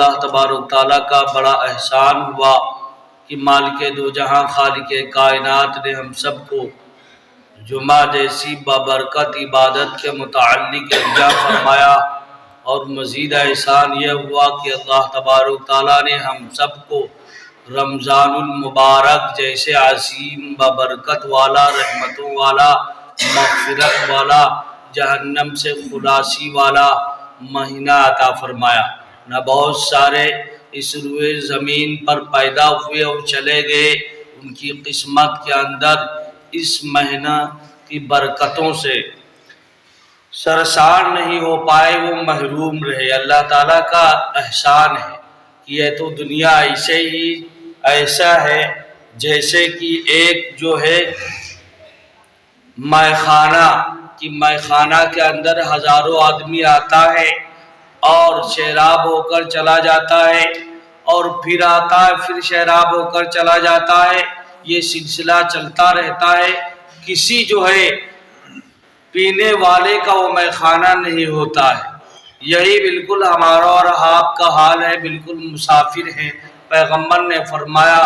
اللہ تبارک تعالیٰ کا بڑا احسان ہوا کہ مالک دو جہاں خالق کائنات نے ہم سب کو جمعہ جیسی بابرکت عبادت کے متعلق ارجاع فرمایا، اور مزید احسان یہ ہوا کہ اللہ تبارک تعالیٰ نے ہم سب کو رمضان المبارک جیسے عظیم بابرکت والا، رحمتوں والا، مغفرت والا، جہنم سے خلاصی والا مہینہ عطا فرمایا۔ نہ بہت سارے اس روئے زمین پر پیدا ہوئے اور چلے گئے، ان کی قسمت کے اندر اس مہینہ کی برکتوں سے سرشار نہیں ہو پائے، وہ محروم رہے۔ اللہ تعالیٰ کا احسان ہے کہ یہ تو دنیا ایسا ہے جیسے کہ ایک جو ہے میخانہ، کہ میخانہ کے اندر ہزاروں آدمی آتا ہے اور شراب ہو کر چلا جاتا ہے، اور پھر آتا ہے، پھر شراب ہو کر چلا جاتا ہے، یہ سلسلہ چلتا رہتا ہے، کسی جو ہے پینے والے کا وہ میخانہ نہیں ہوتا ہے۔ یہی بالکل ہمارا اور آپ کا حال ہے، بالکل مسافر ہیں۔ پیغمبر نے فرمایا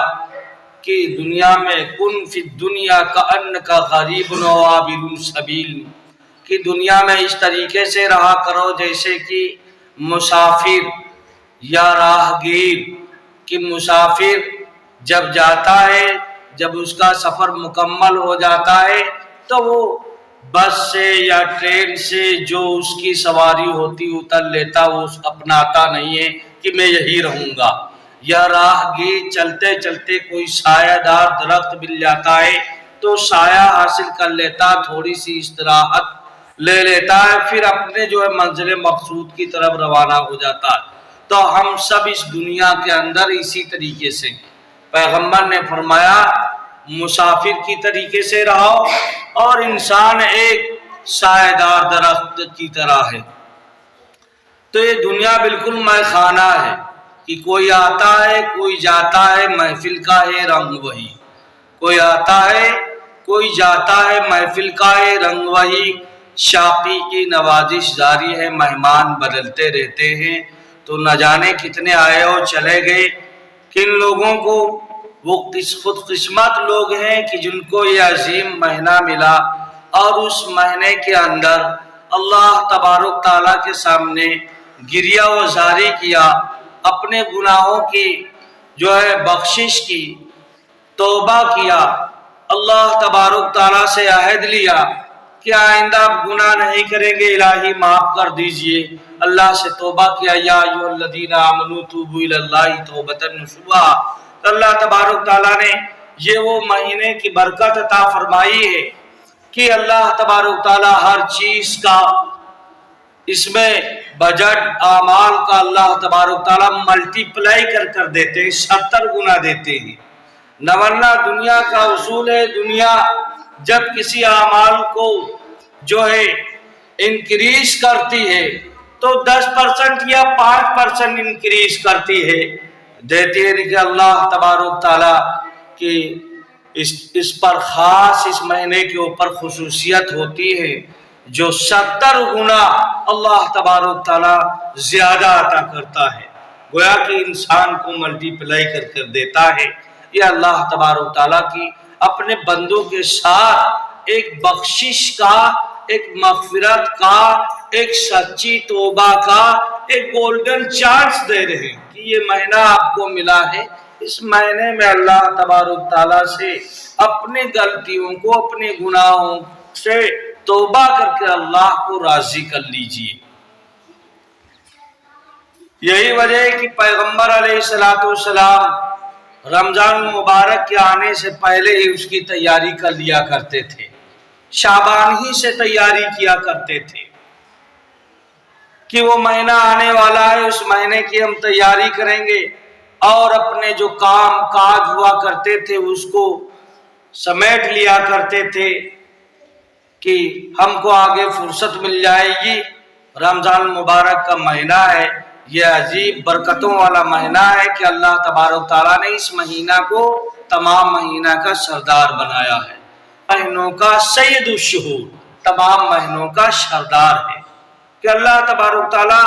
کہ دنیا میں کن فی الدنیا کأنک غریب و عابر السبیل، کہ دنیا میں اس طریقے سے رہا کرو جیسے کہ مسافر یا راہگیر، کہ مسافر جب جاتا ہے، جب اس کا سفر مکمل ہو جاتا ہے تو وہ بس سے یا ٹرین سے جو اس کی سواری ہوتی اتر لیتا، وہ اپناتا نہیں ہے کہ میں یہی رہوں گا۔ یا راہگیر چلتے چلتے کوئی سایہ دار درخت مل جاتا ہے تو سایہ حاصل کر لیتا، تھوڑی سی استراحت لے لیتا ہے، پھر اپنے جو ہے منزل مقصود کی طرف روانہ ہو جاتا ہے۔ تو ہم سب اس دنیا کے اندر اسی طریقے سے، پیغمبر نے فرمایا مسافر کی طریقے سے رہو، اور انسان ایک سایہ دار درخت کی طرح ہے۔ تو یہ دنیا بالکل میخانہ ہے کہ کوئی آتا ہے، کوئی جاتا ہے، محفل کا ہے رنگ وہی، کوئی آتا ہے، کوئی جاتا ہے، محفل کا ہے رنگ وہی، شاقی کی نوازش جاری ہے، مہمان بدلتے رہتے ہیں۔ تو نہ جانے کتنے آئے اور چلے گئے، کن لوگوں کو وہ خود قسمت لوگ ہیں کہ جن کو یہ عظیم مہینہ ملا، اور اس مہینے کے اندر اللہ تبارک تعالیٰ کے سامنے گریہ و زاری کیا، اپنے گناہوں کی جو ہے بخشش کی، توبہ کیا، اللہ تبارک تعالیٰ سے عہد لیا کہ آئندہ آپ گناہ نہیں کریں گے، الہی معاف کر دیجئے، اللہ سے توبہ کیا، یا ایھا الذین آمنوا توبوا الی اللہ توبۃ نصوحا۔ اللہ تبارک تعالیٰ نے یہ وہ مہینے کی برکت عطا فرمائی ہے کہ اللہ تبارک تعالیٰ ہر چیز کا اس میں بجٹ اعمال کا اللہ تبارک تعالیٰ ملٹی پلائی کر دیتے ہیں، 70 گنا دیتے ہیں۔ نہ ورنہ دنیا کا اصول ہے، دنیا جب کسی اعمال کو جو ہے انکریز کرتی ہے تو 10% یا 5% انکریز کرتی ہے، دیتی ہے کہ اللہ تبارک تعالیٰ کی اس پر خاص اس مہینے کے اوپر خصوصیت ہوتی ہے جو 70 گنا اللہ تبارک تعالیٰ زیادہ عطا کرتا ہے، گویا کہ انسان کو ملٹی پلائی کر دیتا ہے۔ یہ اللہ تبارک تعالیٰ کی اپنے بندوں کے ساتھ ایک بخشش کا، ایک مغفرت کا، ایک سچی توبہ کا ایک گولڈن چانس دے رہے ہیں کہ یہ مہینہ آپ کو ملا ہے، اس مہینے میں اللہ تبارک تعالیٰ سے اپنے غلطیوں کو، اپنے گناہوں سے توبہ کر کے اللہ کو راضی کر لیجئے۔ یہی وجہ ہے کہ پیغمبر علیہ السلام رمضان مبارک کے آنے سے پہلے ہی اس کی تیاری کر لیا کرتے تھے، شعبان ہی سے تیاری کیا کرتے تھے کہ وہ مہینہ آنے والا ہے، اس مہینے کی ہم تیاری کریں گے، اور اپنے جو کام کاج ہوا کرتے تھے اس کو سمیٹ لیا کرتے تھے کہ ہم کو آگے فرصت مل جائے گی۔ رمضان مبارک کا مہینہ ہے، یہ عجیب برکتوں والا مہینہ ہے کہ اللہ تبارک تعالیٰ نے اس مہینہ کو تمام مہینہ کا سردار بنایا ہے، مہینوں کا سید الشہور، تمام مہینوں کا سردار ہے، کہ اللہ تبارک تعالیٰ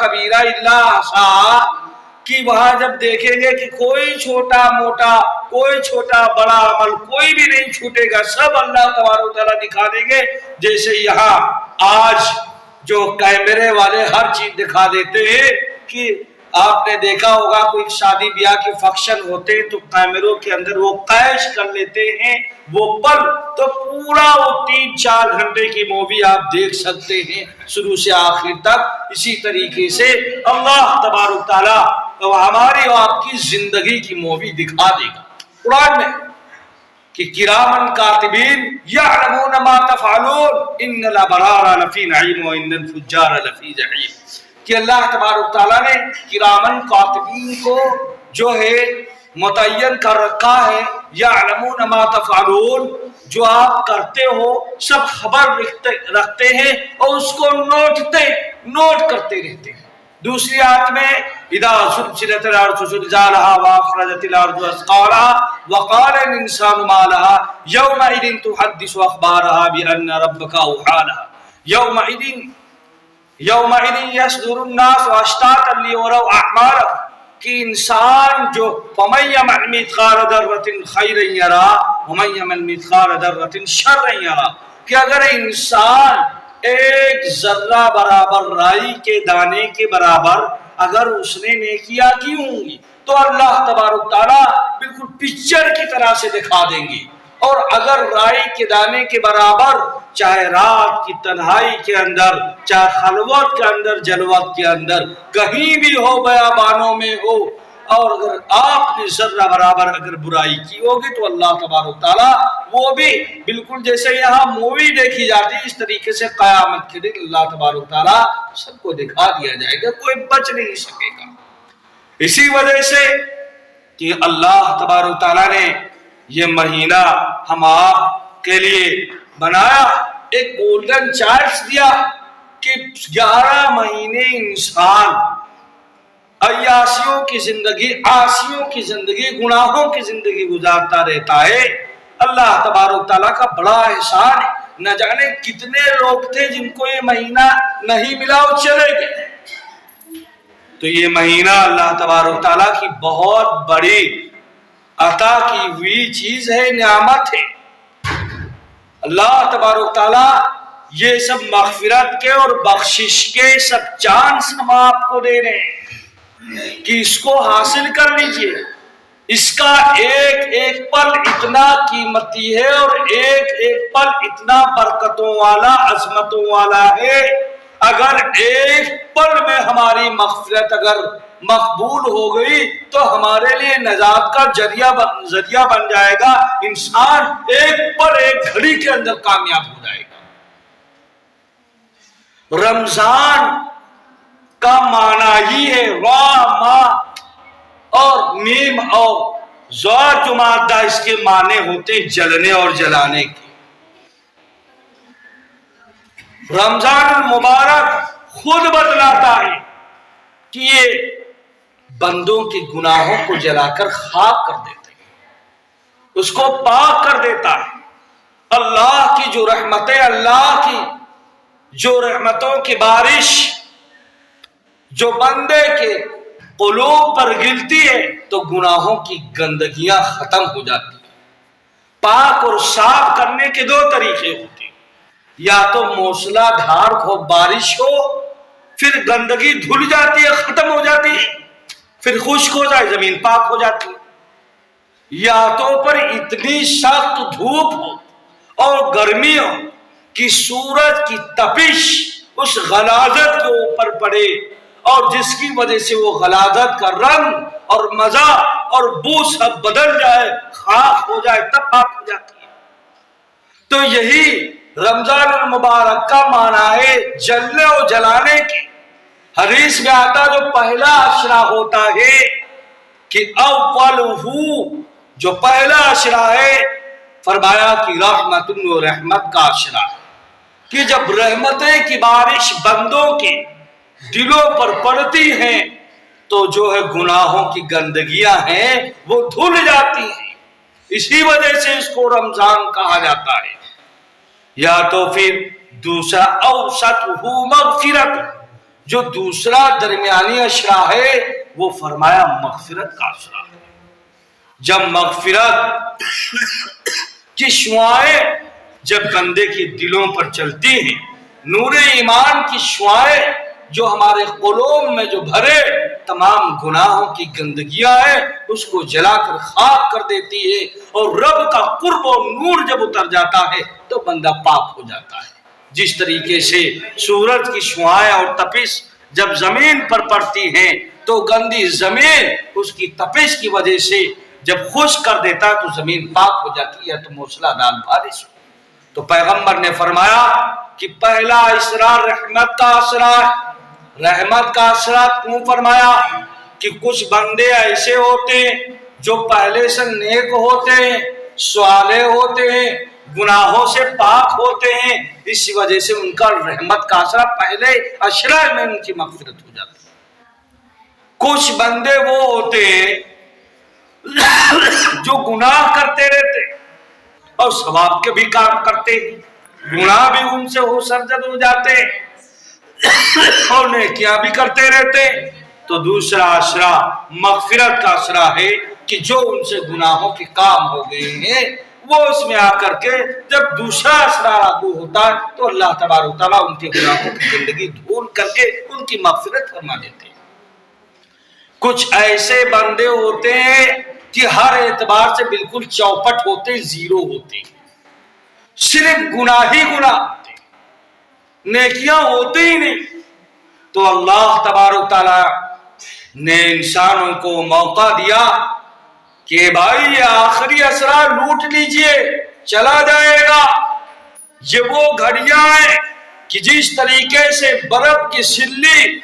کبیرا الا احصاها، کہ وہاں جب دیکھیں گے کہ کوئی چھوٹا موٹا، کوئی چھوٹا بڑا عمل کوئی بھی نہیں چھوٹے گا، سب اللہ تبارک و تعالیٰ دکھا دیں گے۔ جیسے یہاں آج جو کیمرے والے ہر چیز دکھا دیتے ہیں، کہ آپ نے دیکھا ہوگا کوئی شادی بیاہ کے فنکشن ہوتے ہیں تو کیمروں کے اندر وہ قیش کر لیتے ہیں وہ پل، تو پورا وہ 3-4 گھنٹے کی مووی آپ دیکھ سکتے ہیں شروع سے آخر تک۔ اسی طریقے سے اللہ تبارک تعالیٰ ہماری اور آپ کی زندگی کی مووی دکھا دے گا قرآن میں، کہ کرامن کاتبین یعلمون ما تفعلون ان الابرار لفی نعیم وان الفجار لفی جحیم، کہ اللہ تبارک تعالیٰ نے کرامن کاتبین کو جو ہے متعین کر رکھا ہے، یعلمون ما تفعلون، جو آپ کرتے ہو سب خبر رکھتے ہیں اور اس کو نوٹ کرتے رہتے ہیں۔ دوسری آیت میں اذا زلزلت الارض زلزالها واخرجت الارض اثقالها وقال الانسان ما لها يومئذ تحدث اخبارها بان ربك اوحى لها یومئذ یصدر الناس اشتاتا لیروا اعمالهم، کہ انسان جو فمن یعمل مثقال ذرة خیرا یرہ ومن یعمل مثقال ذرة شرا یرہ، کہ اگر انسان ایک ذرہ برابر رائی کے دانے کے برابر اگر اس نے نیکیاں کی ہوں گی تو اللہ تبارک تعالیٰ بالکل پکچر کی طرح سے دکھا دیں گے، اور اگر رائی کے دانے کے برابر چاہے رات کی تنہائی کے اندر، چاہے خلوت کے اندر، جلوت کے اندر کہیں بھی ہو، بیابانوں میں ہو، اور اگر آپ نے ذرہ برابر اگر برائی کی ہوگی تو اللہ تبارک تعالیٰ وہ بھی بالکل جیسے یہاں مووی دیکھی جاتی ہے اس طریقے سے قیامت کے دن اللہ تبارک تعالیٰ سب کو دکھا دیا جائے گا، کوئی بچ نہیں سکے گا۔ اسی وجہ سے کہ اللہ تبارک تعالیٰ نے یہ مہینہ ہم آپ کے لیے بنایا، ایک گولڈن چانس دیا کہ 11 مہینے انسان عیاشیوں کی زندگی، عاصیوں کی زندگی، گناہوں کی زندگی گزارتا رہتا ہے۔ اللہ تبارک تعالیٰ کا بڑا احسان ہے، نہ جانے کتنے لوگ تھے جن کو یہ مہینہ نہیں ملا اور چلے گئے، تو یہ مہینہ اللہ تبارک تعالیٰ کی بہت بڑی عطا کی ہوئی چیز ہے، نعمت ہے۔ اللہ تبارک تعالیٰ یہ سب مغفرت کے اور بخشش کے سب چانس ہم آپ کو دے رہے ہیں کہ اس کو حاصل کر لیجئے۔ اس کا ایک ایک پل اتنا قیمتی ہے اور ایک ایک پل اتنا برکتوں والا، عظمتوں والا ہے، اگر ایک پل میں ہماری مغفرت اگر مقبول ہو گئی تو ہمارے لیے نجات کا ذریعہ بن جائے گا، انسان ایک پل ایک گھڑی کے اندر کامیاب ہو جائے گا۔ رمضان کا معنی ہی ہے واہ ماہ اور میم اور زور جو مادہ اس کے معنی ہوتے جلنے اور جلانے کے۔ رمضان المبارک خود بتلاتا ہے کہ یہ بندوں کے گناہوں کو جلا کر خاک کر دیتے ہیں، اس کو پاک کر دیتا ہے۔ اللہ کی جو رحمتیں، اللہ کی جو رحمتوں کی بارش جو بندے کے قلوب پر گرتی ہے تو گناہوں کی گندگیاں ختم ہو جاتی ہیں۔ پاک اور صاف کرنے کے 2 طریقے ہوتے ہیں، یا تو موسلا دھار ہو، بارش ہو، پھر گندگی دھل جاتی ہے، ختم ہو جاتی ہے، پھر خشک ہو جائے زمین پاک ہو جاتی ہے، یا تو پر اتنی سخت دھوپ ہو اور گرمی ہو کہ سورج کی تپش اس غلاظت کے اوپر پڑے اور جس کی وجہ سے وہ غلاظت کا رنگ اور مزہ اور بو سب بدل جائے، خاک ہو جائے، تب پاک ہو جاتی ہے۔ تو یہی رمضان المبارک کا معنی ہے جلنے اور جلانے کی۔ حدیث میں آتا جو پہلا عشرہ ہوتا ہے کہ اولہ، جو پہلا عشرہ ہے فرمایا کہ رحمت و رحمت کا عشرہ ہے، کہ جب رحمتیں کی بارش بندوں کے دلوں پر پڑتی ہیں تو جو ہے گناہوں کی گندگیاں ہیں وہ دھل جاتی ہیں، اسی وجہ سے اس کو رمضان کہا جاتا ہے۔ یا تو پھر دوسرا اوسطہ مغفرت، جو دوسرا درمیانی اشرا ہے وہ فرمایا مغفرت کا اشرا ہے۔ جب مغفرت کی شعاعیں جب بندے کے دلوں پر چلتی ہیں، نور ایمان کی شعاعیں جو ہمارے قلوب میں جو بھرے تمام گناہوں کی گندگیاں ہیں اس کو جلا کر خاک کر دیتی ہے، اور رب کا قرب و نور جب اتر جاتا ہے تو بندہ پاک ہو جاتا ہے۔ جس طریقے سے سورج کی شعاعیں اور تپش جب زمین پر پڑتی ہیں تو گندی زمین اس کی تپش کی وجہ سے جب خشک کر دیتا ہے تو زمین پاک ہو جاتی ہے، تو موسلا دار بارش۔ تو پیغمبر نے فرمایا کہ پہلا اسرا رحمت کا اسرا ہے۔ رحمت کا اسرا کیوں فرمایا؟ کہ کچھ بندے ایسے ہوتے ہیں جو پہلے سے نیک ہوتے ہیں، صالح ہوتے ہیں، گناہوں سے پاک ہوتے ہیں، اسی وجہ سے ان کا رحمت کا اثر پہلے اشرا میں ان کی مغفرت ہو جاتی ہے۔ کچھ بندے وہ ہوتے ہیں جو گناہ کرتے رہتے اور ثواب کے بھی کام کرتے، گناہ بھی ان سے ہو سرزد ہو جاتے اور نیکیاں بھی کرتے رہتے۔ تو دوسرا اشرا مغفرت کا اشرا ہے کہ جو ان سے گناہوں کے کام ہو گئے ہیں وہ اس میں آ کر کے جب دوسرا اشرا لاگو ہوتا ہے تو اللہ تبارک و تعالیٰ ان کے گناہوں کی زندگی دھول کر کے ان کی مغفرت فرما دیتے ہیں۔ کچھ ایسے بندے ہوتے ہیں کہ ہر اعتبار سے بالکل چوپٹ ہوتے، زیرو ہوتے، صرف گناہ ہی گناہ ہوتے، نیکیاں ہوتے ہی نہیں۔ تو اللہ تبارک و تعالیٰ نے انسانوں کو موقع دیا کہ بھائی یہ آخری اسرا لوٹ لیجئے، چلا جائے گا۔ یہ وہ گھڑیاں ہیں کہ جس طریقے سے برف کی سلی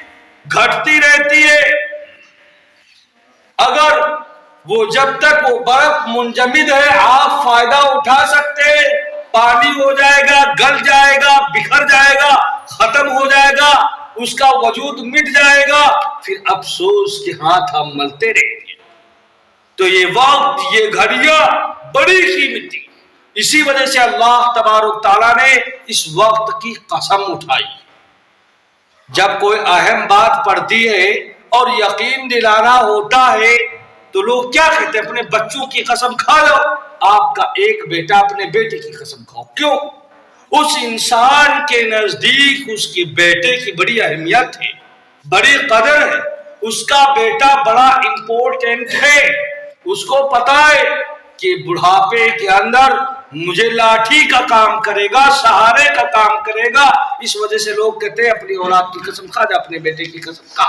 گھٹتی رہتی ہے، اگر وہ جب تک وہ برف منجمد ہے آپ فائدہ اٹھا سکتے، پانی ہو جائے گا، گل جائے گا، بکھر جائے گا، ختم ہو جائے گا، اس کا وجود مٹ جائے گا، پھر افسوس کے ہاتھ ہم ملتے رہیں گے۔ تو یہ وقت، یہ گھڑیاں بڑی قیمتی، اسی وجہ سے اللہ تبارک تعالیٰ نے اس وقت کی قسم اٹھائی۔ جب کوئی اہم بات پڑتی ہے اور یقین دلانا ہوتا ہے تو لوگ کیا کہتے ہیں؟ اپنے بچوں کی قسم کھا لو۔ آپ کا ایک بیٹا اپنے بیٹے کی قسم کھاؤ، کیوں؟ اس انسان کے نزدیک اس کے بیٹے کی بڑی اہمیت ہے، بڑی قدر ہے، اس کا بیٹا بڑا امپورٹنٹ ہے۔ اس کو پتا ہے کہ بڑھاپے کے اندر مجھے لاٹھی کا کام کرے گا، سہارے کا کام کرے گا، اس وجہ سے لوگ کہتے ہیں اپنی اولاد کی قسم کھا جا، اپنے بیٹے کی قسم کھا۔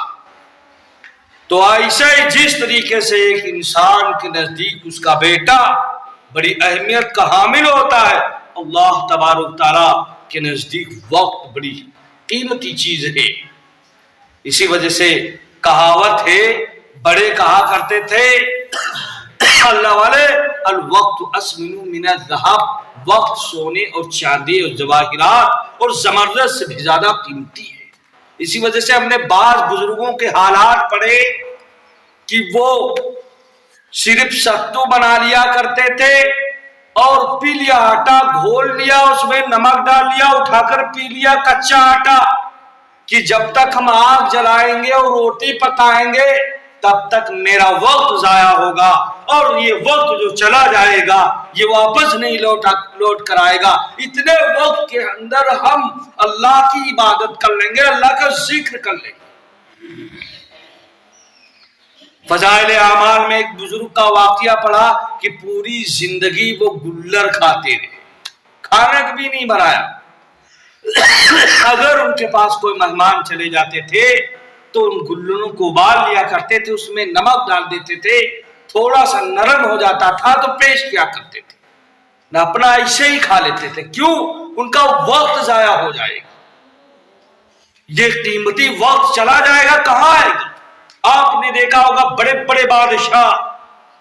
تو ایسے ہی جس طریقے سے ایک انسان کے نزدیک اس کا بیٹا بڑی اہمیت کا حامل ہوتا ہے، اللہ تبارک تعالیٰ کے نزدیک وقت بڑی قیمتی چیز ہے۔ اسی وجہ سے کہاوت ہے، بڑے کہا کرتے تھے اللہ والے، الوقت اسمن من الذهب، وقت سونے اور چاندی اور جواہرات اور زمرد سے بھی زیادہ قیمتی ہے۔ اسی وجہ سے ہم نے بعض بزرگوں کے حالات پڑھے کہ وہ صرف ستو بنا لیا کرتے تھے اور پی لیا، آٹا گھول لیا، اس میں نمک ڈال لیا، اٹھا کر پی لیا کچا آٹا، کہ جب تک ہم آگ جلائیں گے اور روٹی پکائیں گے تب تک میرا وقت ضائع ہوگا، اور یہ وقت جو چلا جائے گا یہ واپس نہیں لوٹ کر آئے گا۔ اتنے وقت کے اندر ہم اللہ کی عبادت کر لیں گے، اللہ کا ذکر کر لیں گے۔ فضائل اعمال میں ایک بزرگ کا واقعہ پڑھا کہ پوری زندگی وہ گلر کھاتے رہے، کھانا بھی نہیں بنایا۔ اگر ان کے پاس کوئی مہمان چلے جاتے تھے تو ان گلروں کو ابال لیا کرتے تھے، اس میں نمک ڈال دیتے تھے، تھوڑا سا نرم ہو جاتا تھا تو پیش کیا کرتے تھے، نہ اپنا ایسے ہی کھا لیتے تھے۔ کیوں؟ ان کا وقت ضائع ہو جائے گا، یہ قیمتی وقت چلا جائے گا، کہاں آئے گا؟ آپ نے دیکھا ہوگا بڑے بڑے بادشاہ،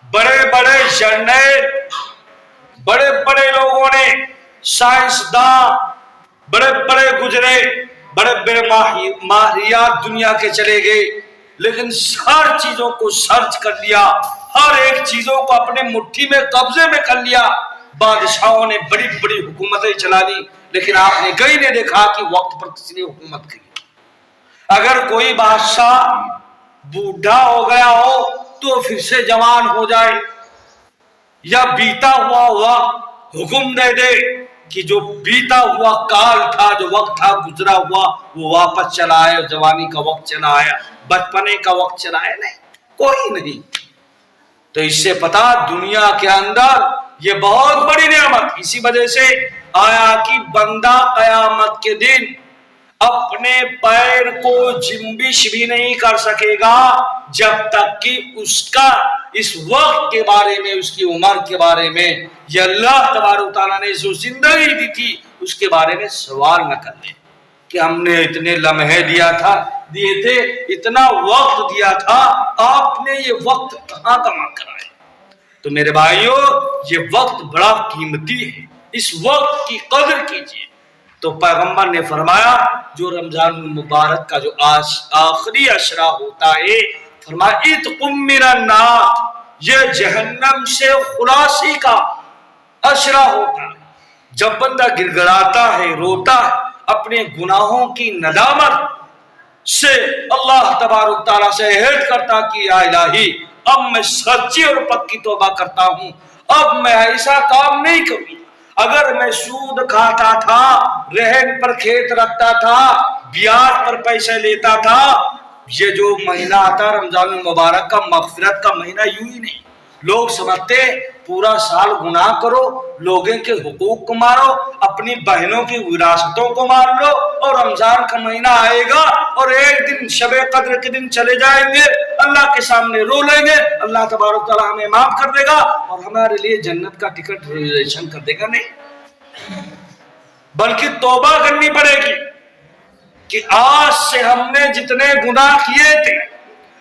بڑے بڑے جرنیل، بڑے بڑے لوگوں نے، سائنسداں بڑے بڑے گزرے، بڑے بڑے ماہریات دنیا کے چلے گئے، لیکن ہر چیزوں کو سرچ کر لیا، ہر ایک چیزوں کو اپنے مٹھی میں قبضے میں کر لیا۔ بادشاہوں نے بڑی بڑی حکومتیں چلا لی، لیکن آپ نے کہیں نہیں دیکھا کہ وقت پر کسی نے حکومت کی۔ اگر کوئی بادشاہ بوڑھا ہو گیا ہو تو پھر سے جوان ہو جائے، یا بیتا ہوا حکم دے دے کہ جو بیتا ہوا کال تھا، جو وقت تھا گزرا ہوا، وہ واپس چلا آیا، جوانی کا وقت چلا آیا، بچپنے کا وقت چلا آیا، نہیں، کوئی نہیں۔ تو اس سے پتا دنیا کے اندر یہ بہت بڑی نعمت، اسی وجہ سے آیا کہ بندہ قیامت کے دن اپنے پیر کو جنبش بھی نہیں کر سکے گا جب تک کہ اس کا اس وقت کے بارے میں، اس کی عمر کے بارے میں، یہ اللہ تبارک و تعالیٰ نے جو زندگی دی تھی اس کے بارے میں سوال نہ کر لے کہ ہم نے اتنے لمحے دیے تھے، اتنا وقت دیا تھا، آپ نے یہ وقت کہاں کما کر آئے؟ تو میرے بھائیوں، یہ وقت بڑا قیمتی ہے، اس وقت کی قدر کیجیے۔ تو پیغمبر نے فرمایا جو رمضان المبارک کا جو آخری عشرہ ہوتا ہے، فرمایا اتقم من النار، یہ جہنم سے خلاصی کا عشرہ ہوتا ہے۔ جب بندہ گڑ گڑاتا ہے، روتا ہے، اپنے گناہوں کی ندامت سے اللہ تبارک تعالیٰ سے عہد کرتا کہ یا الہی اب میں سچی اور پکی توبہ کرتا ہوں، اب میں ایسا کام نہیں کروں۔ اگر میں سود کھاتا تھا، رہن پر کھیت رکھتا تھا، بیاج پر پیسے لیتا تھا، یہ جو مہینہ آتا رمضان المبارک کا مغفرت کا مہینہ، یوں ہی نہیں لوگ سمجھتے پورا سال گناہ کرو، لوگوں کے حقوق کو مارو، اپنی بہنوں کی وراثتوں کو مار لو، اور رمضان کا مہینہ آئے گا اور ایک دن شب قدر کے دن چلے جائیں گے، اللہ کے سامنے رو لیں گے، اللہ تبارک تعالیٰ ہمیں معاف کر دے گا اور ہمارے لیے جنت کا ٹکٹ ریزرویشن کر دے گا۔ نہیں، بلکہ توبہ کرنی پڑے گی کہ آج سے ہم نے جتنے گناہ کیے تھے،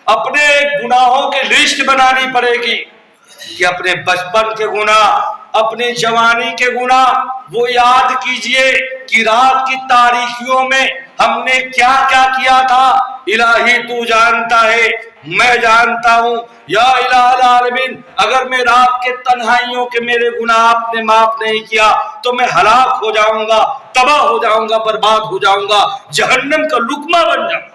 اپنے گناہوں کی لسٹ بنانی پڑے گی کہ اپنے بچپن کے گناہ، اپنے جوانی کے گناہ وہ یاد کیجئے کہ رات کی تاریکیوں میں ہم نے کیا کیا کیا تھا۔ الہی تو جانتا ہے، میں جانتا ہوں، یا الہ العالمین اگر میں رات کے تنہائیوں کے میرے گناہ آپ نے معاف نہیں کیا تو میں ہلاک ہو جاؤں گا، تباہ ہو جاؤں گا، برباد ہو جاؤں گا، جہنم کا لقمہ بن جاؤں گا۔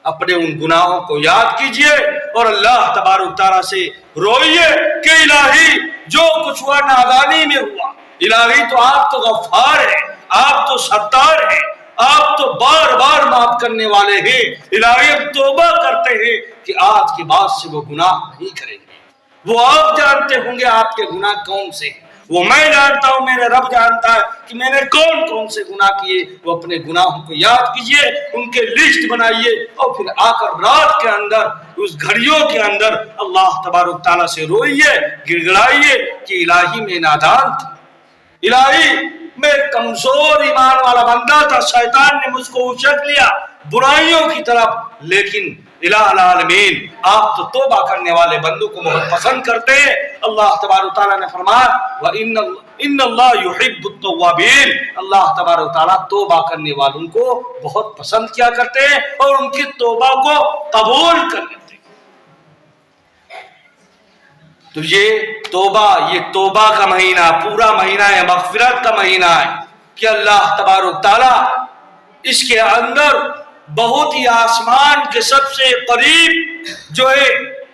اپنے ان گناہوں کو یاد کیجئے اور اللہ تبارک تعالیٰ سے روئیے کہ الہی جو کچھ ہوا نادانی میں ہوا، الہی تو آپ تو غفار ہیں، آپ تو ستار ہیں، آپ تو بار بار معاف کرنے والے ہیں، الہی ہم توبہ کرتے ہیں کہ آج کے بعد سے وہ گناہ نہیں کریں گے۔ وہ آپ جانتے ہوں گے آپ کے گناہ کون سے ہیں، وہ میں جانتا ہوں، میرے رب جانتا ہے کہ میں نے کون کون سے گناہ کیے۔ وہ اپنے گناہوں کو یاد کیجئے، ان کے لسٹ بنائیے، اور پھر آ کر رات کے اندر، اس گھڑیوں کے اندر اللہ تبارک تعالیٰ سے روئیے، گڑ گڑائیے کہ الہی میں نادان تھا، الہی میں کمزور ایمان والا بندہ تھا، شیطان نے مجھ کو اچک لیا برائیوں کی طرف، لیکن الہ العالمین آپ تو توبہ کرنے والے بندوں کو بہت پسند کرتے ہیں۔ اللہ تبارک تعالیٰ نے فرمایا وَإِنَّ اللَّهَ يُحِبُّ التَّوَّابِينَ، اللہ تبارک تعالیٰ توبہ کرنے والوں کو بہت پسند کیا کرتے ہیں اور ان کی توبہ کو قبول کر لیتے ہیں۔ تو یہ توبہ کا مہینہ، پورا مہینہ ہے، مغفرت کا مہینہ ہے کہ اللہ تبارک تعالیٰ اس کے اندر بہت ہی آسمان کے سب سے قریب جو ہے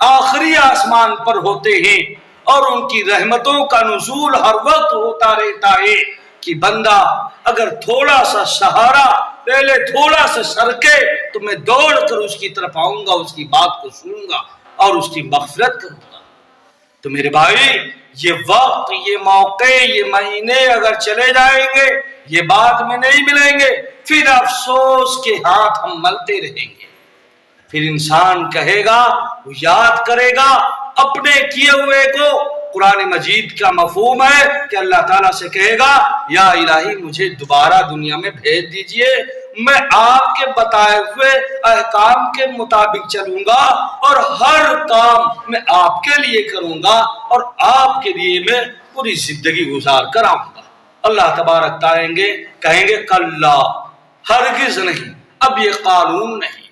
آخری آسمان پر ہوتے ہیں، اور ان کی رحمتوں کا نزول ہر وقت ہوتا رہتا ہے کہ بندہ اگر تھوڑا سا سہارا پہلے تھوڑا سا سرکے تو میں دوڑ کر اس کی طرف آؤں گا، اس کی بات کو سنوں گا اور اس کی مغفرت کروں گا۔ تو میرے بھائی، یہ وقت، یہ موقع، یہ مہینے اگر چلے جائیں گے، یہ بعد میں نہیں ملیں گے، پھر افسوس کے ہاتھ ہم ملتے رہیں گے۔ پھر انسان کہے گا، وہ یاد کرے گا اپنے کیے ہوئے کو۔ قرآن مجید کا مفہوم ہے کہ اللہ تعالیٰ سے کہے گا یا الہی مجھے دوبارہ دنیا میں بھیج دیجئے، میں آپ کے بتائے ہوئے احکام کے مطابق چلوں گا اور ہر کام میں آپ کے لیے کروں گا اور آپ کے لیے میں پوری زندگی گزار کر آؤں گا۔ اللہ تبارک کہیں گے کلا، ہرگز نہیں، اب یہ قانون نہیں۔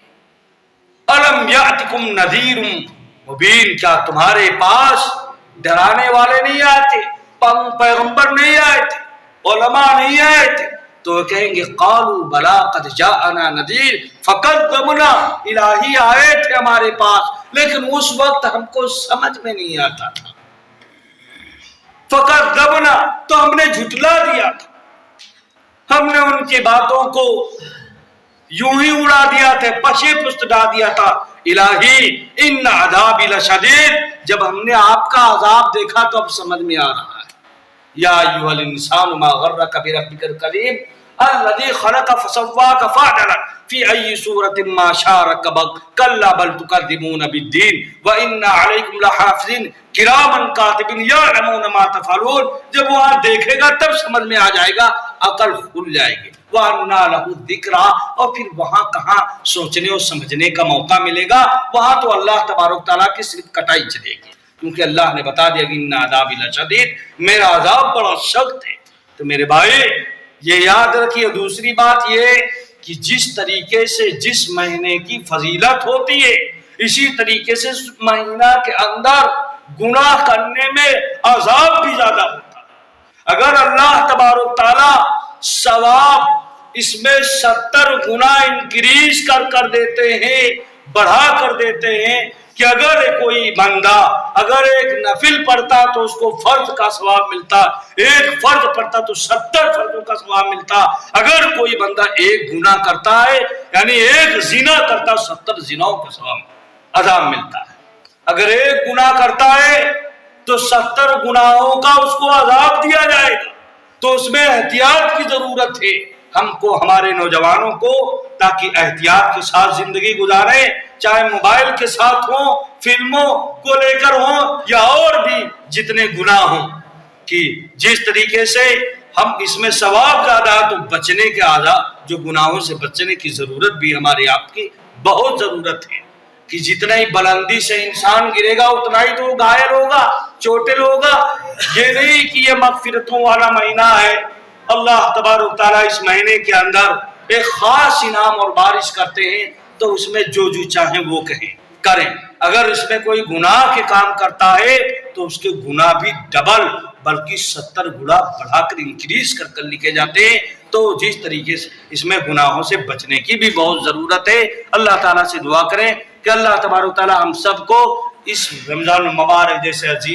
الم یاتکم نذیر مبین، کیا تمہارے پاس ڈرانے والے نہیں آئے تھے، پیغمبر نہیں آئے تھے، علماء نہیں آئے تھے، تو وہ کہیں گے قالوا بلا قد جاءنا نذیر فکذبنا، الہی آئے تھے ہمارے پاس لیکن اس وقت ہم کو سمجھ میں نہیں آتا تھا، فکذبنا تو ہم نے جھٹلا دیا تھا، ہم نے ان کی باتوں کو یوں ہی اڑا دیا تھا، پشے پشت ڈال دیا تھا۔ الہی ان عذابی لشدید، جب ہم نے آپ کا عذاب دیکھا تو اب سمجھ میں آ رہا ہے۔ یا ایھا الانسان ما غرک بربک الکریم الذی خلق فسواک فعدلک فی ای صورۃ ما شاء رکبک کلا بل تکذبون بالدین وان علیکم لحافظین کراما کاتبین یعلمون ما تفعلون۔ جب وہاں دیکھے گا تب سمجھ میں آ جائے گا، عقل کھل جائے گی۔ وَأَنَّىٰ لَهُ الذِّكْرَىٰ، اور پھر وہاں کہاں سوچنے اور سمجھنے کا موقع ملے گا، وہاں تو اللہ تبارک تعالیٰ کی صرف کٹائی چلے گی، کیونکہ اللہ نے بتا دیا کہ اِنَّ عَذَابِي لَشَدِيدٌ، میرا عذاب بڑا سخت ہے۔ تو میرے بھائی یہ یاد رکھیے، دوسری بات یہ کہ جس طریقے سے جس مہینے کی فضیلت ہوتی ہے اسی طریقے سے اس مہینہ کے اندر گناہ کرنے میں عذاب بھی زیادہ ہوتا ہے۔ اگر اللہ تبارک تعالیٰ ثواب اس میں 70 گنا انکریز کر دیتے ہیں، بڑھا کر دیتے ہیں کہ اگر کوئی بندہ اگر ایک نفل پڑھتا تو اس کو فرض کا ثواب ملتا، ایک فرض پڑھتا تو 70 فرضوں کا ثواب ملتا، اگر کوئی بندہ ایک گناہ کرتا ہے یعنی ایک زنا کرتا 70 زناؤں کا ثواب عذاب ملتا ہے، اگر ایک گناہ کرتا ہے تو 70 گناہوں کا اس کو عذاب دیا جائے گا۔ تو اس میں احتیاط کی ضرورت ہے ہم کو، ہمارے نوجوانوں کو، تاکہ احتیاط کے ساتھ زندگی گزاریں، چاہے موبائل کے ساتھ ہوں، فلموں کو لے کر ہوں یا اور بھی جتنے گناہ ہوں، کہ جس طریقے سے ہم اس میں ثواب زیادہ ہے تو بچنے کے عذاب جو گناہوں سے بچنے کی ضرورت بھی ہمارے آپ کی بہت ضرورت ہے، کہ جتنا ہی بلندی سے انسان گرے گا اتنا ہی تو گھائل ہوگا، چوٹل ہوگا۔ یہ نہیں کہ یہ مغفرتوں والا مہینہ ہے، اللہ تبارک تعالیٰ اس مہینے کے اندر ایک خاص انعام اور بارش کرتے ہیں تو اس میں جو چاہیں وہ کریں۔ اگر اس میں کوئی گناہ کے کام کرتا ہے تو اس کے گناہ بھی ڈبل بلکہ 70 گنا بڑھا کر انکریز کر لکھے جاتے ہیں۔ تو جس طریقے سے اس میں گناہوں سے بچنے کی بھی بہت ضرورت ہے۔ اللہ تعالیٰ سے دعا کریں کہ اللہ تبارک تعالیٰ ہم سب کو اس رمضان المبارک جیسے عظیم